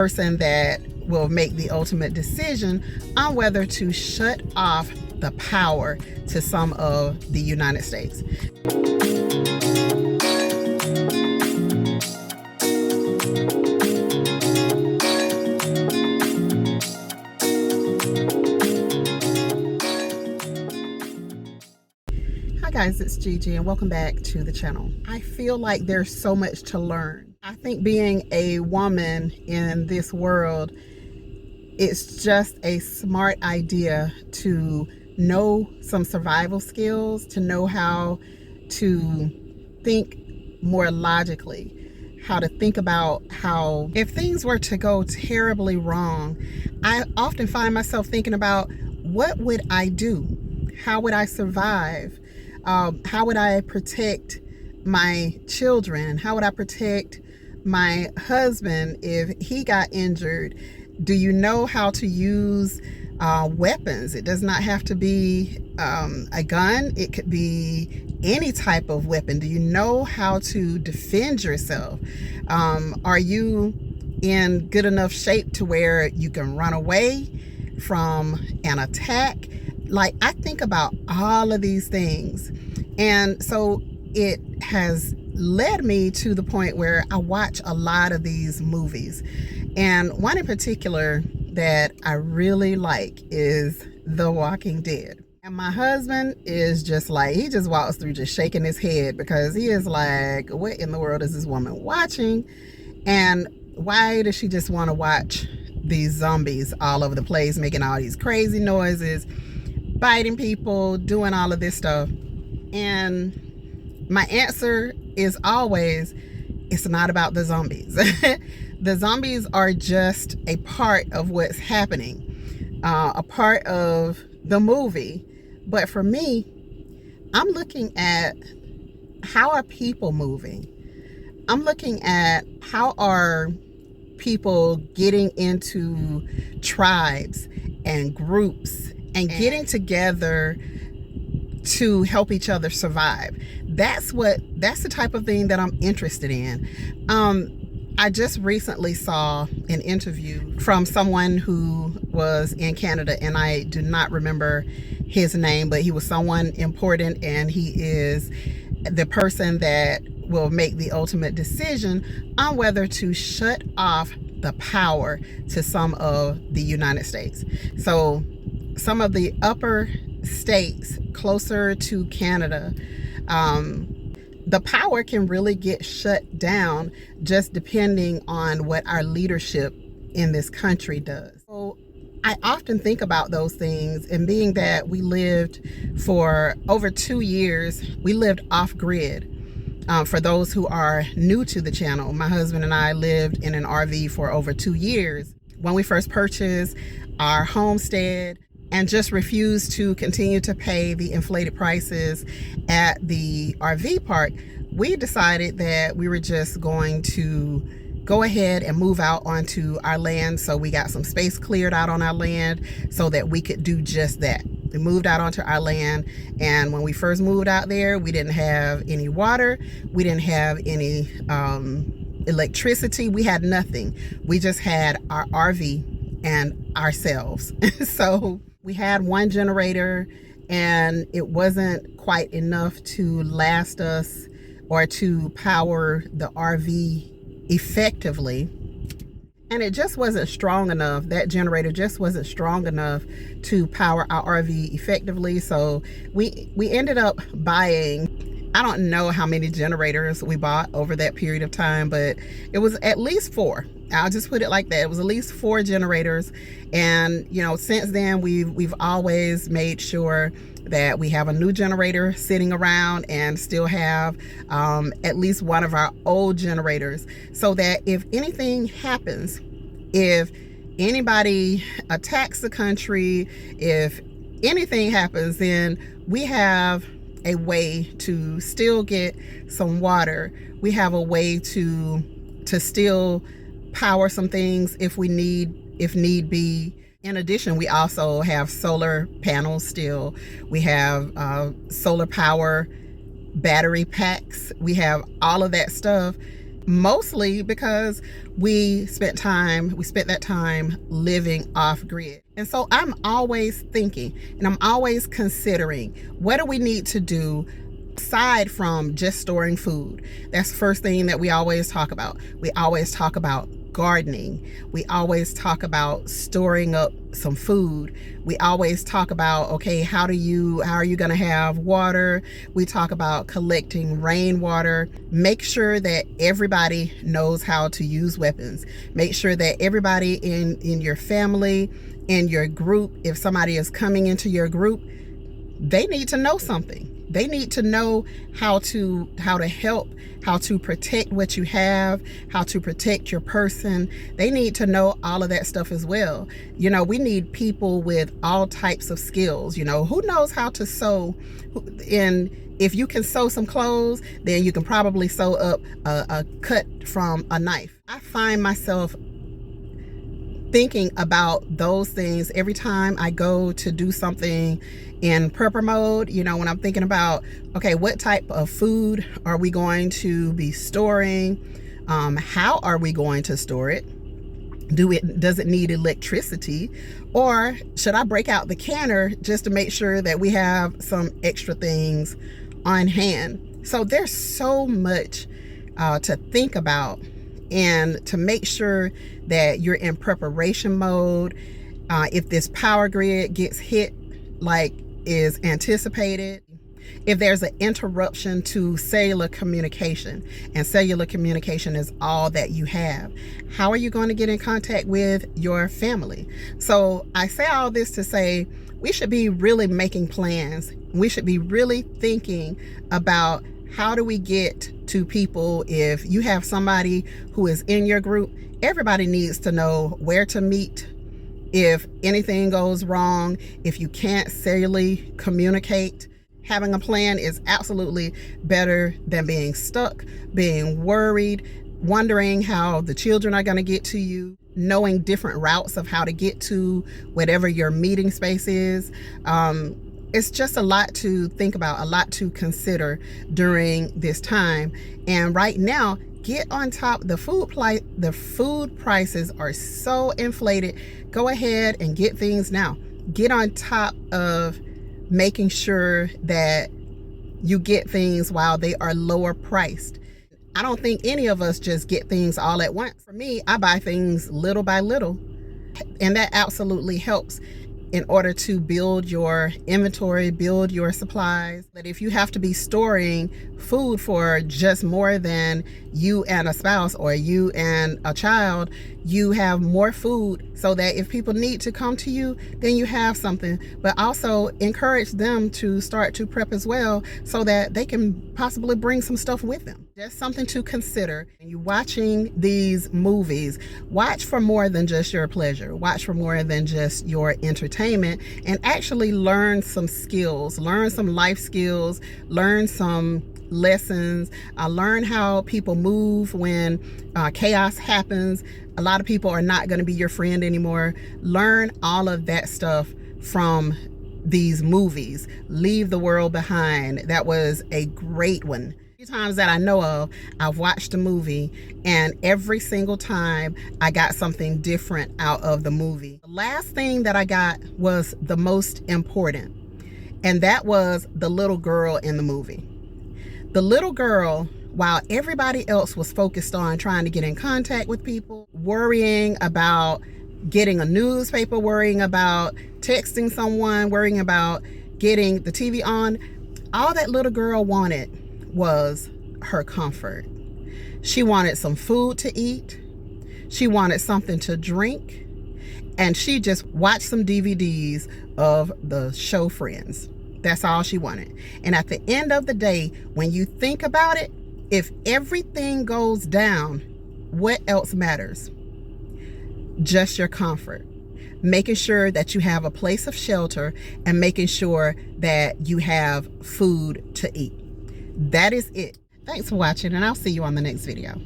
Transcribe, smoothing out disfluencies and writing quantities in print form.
person that will make the ultimate decision on whether to shut off the power to some of the United States. Hi guys, it's Gigi and welcome back to the channel. I feel like there's so much to learn. I think being a woman in this world, it's just a smart idea to know some survival skills, to know how to think more logically, how to think about how if things were to go terribly wrong, I often find myself thinking about what would I do? How would I survive? How would I protect my children? How would I protect my husband if he got injured? Do you know how to use weapons? It does not have to be a gun. It could be any type of weapon. Do you know how to defend yourself? Are you in good enough shape to where you can run away from an attack? Like, I think about all of these things. And so it has led me to the point where I watch a lot of these movies. And one in particular that I really like is The Walking Dead. And my husband is just like, he just walks through just shaking his head because he is like, what in the world is this woman watching? And why does she just want to watch these zombies all over the place, making all these crazy noises, biting people, doing all of this stuff? And my answer is always, it's not about the zombies. The zombies are just a part of what's happening, a part of the movie. But for me, I'm looking at how are people moving? I'm looking at how are people getting into tribes and groups and getting together to help each other survive. That's the type of thing that I'm interested in. I just recently saw an interview from someone who was in Canada, and I do not remember his name, but he was someone important, and he is the person that will make the ultimate decision on whether to shut off the power to some of the United States. So some of the upper states closer to Canada, the power can really get shut down just depending on what our leadership in this country does. So I often think about those things, and being that we lived for over 2 years, we lived off grid. For those who are new to the channel, my husband and I lived in an RV for over 2 years. When we first purchased our homestead and just refused to continue to pay the inflated prices at the RV park, we decided that we were just going to go ahead and move out onto our land. So we got some space cleared out on our land so that we could do just that. We moved out onto our land, and when we first moved out there, we didn't have any water, we didn't have any electricity, we had nothing. We just had our RV and ourselves. So we had one generator, and it wasn't quite enough to last us or to power the RV effectively. And it just wasn't strong enough. That generator just wasn't strong enough to power our RV effectively. So we ended up buying, I don't know how many generators we bought over that period of time, but it was at least 4. I'll just put it like that. It was at least 4 generators. And, you know, since then, we've always made sure that we have a new generator sitting around and still have at least one of our old generators, so that if anything happens, if anybody attacks the country, if anything happens, then we have a way to still get some water. We have a way to still power some things if need be. In addition, we also have solar panels still. We have solar power battery packs. We have all of that stuff mostly because we spent that time living off grid. And so I'm always thinking and I'm always considering, what do we need to do aside from just storing food? That's the first thing that we always talk about. We always talk about gardening. We always talk about storing up some food. We always talk about, okay, how are you going to have water? We talk about collecting rainwater. Make sure that everybody knows how to use weapons. Make sure that everybody in your family, in your group, if somebody is coming into your group, they need to know something. They need to know how to help, how to protect what you have, how to protect your person. They need to know all of that stuff as well. You know, we need people with all types of skills. You know, who knows how to sew? And if you can sew some clothes, then you can probably sew up a cut from a knife. I find myself thinking about those things every time I go to do something in prepper mode. You know, when I'm thinking about, okay, what type of food are we going to be storing? How are we going to store it? Does it need electricity? Or should I break out the canner just to make sure that we have some extra things on hand? So there's so much to think about, and to make sure that you're in preparation mode. If this power grid gets hit like is anticipated, if there's an interruption to cellular communication, and cellular communication is all that you have, how are you going to get in contact with your family? So I say all this to say, we should be really making plans. We should be really thinking about, how do we get to people? If you have somebody who is in your group, everybody needs to know where to meet if anything goes wrong. If you can't cellularly communicate, having a plan is absolutely better than being stuck, being worried, wondering how the children are going to get to you, knowing different routes of how to get to whatever your meeting space is. It's just a lot to think about, a lot to consider during this time. And right now, get on top. The food prices are so inflated. Go ahead and get things now. Get on top of making sure that you get things while they are lower priced. I don't think any of us just get things all at once. For me, I buy things little by little, and that absolutely helps in order to build your inventory, build your supplies. But if you have to be storing food for just more than you and a spouse or you and a child, you have more food so that if people need to come to you, then you have something. But also encourage them to start to prep as well, so that they can possibly bring some stuff with them. Just something to consider. And you watching these movies, watch for more than just your pleasure. Watch for more than just your entertainment, and actually learn some skills, learn some life skills, learn some lessons. Learn how people move when chaos happens. A lot of people are not going to be your friend anymore. Learn all of that stuff from these movies. Leave the World Behind. That was a great one. Times that I know of, I've watched a movie, and every single time I got something different out of the movie. The last thing that I got was the most important, and that was the little girl in the movie. The little girl, while everybody else was focused on trying to get in contact with people, worrying about getting a newspaper, worrying about texting someone, worrying about getting the TV on, all that little girl wanted was her comfort. She wanted some food to eat. She wanted something to drink. And she just watched some DVDs of the show Friends. That's all she wanted. And at the end of the day, when you think about it, if everything goes down, what else matters? Just your comfort. Making sure that you have a place of shelter, and making sure that you have food to eat. That is it. Thanks for watching, and I'll see you on the next video.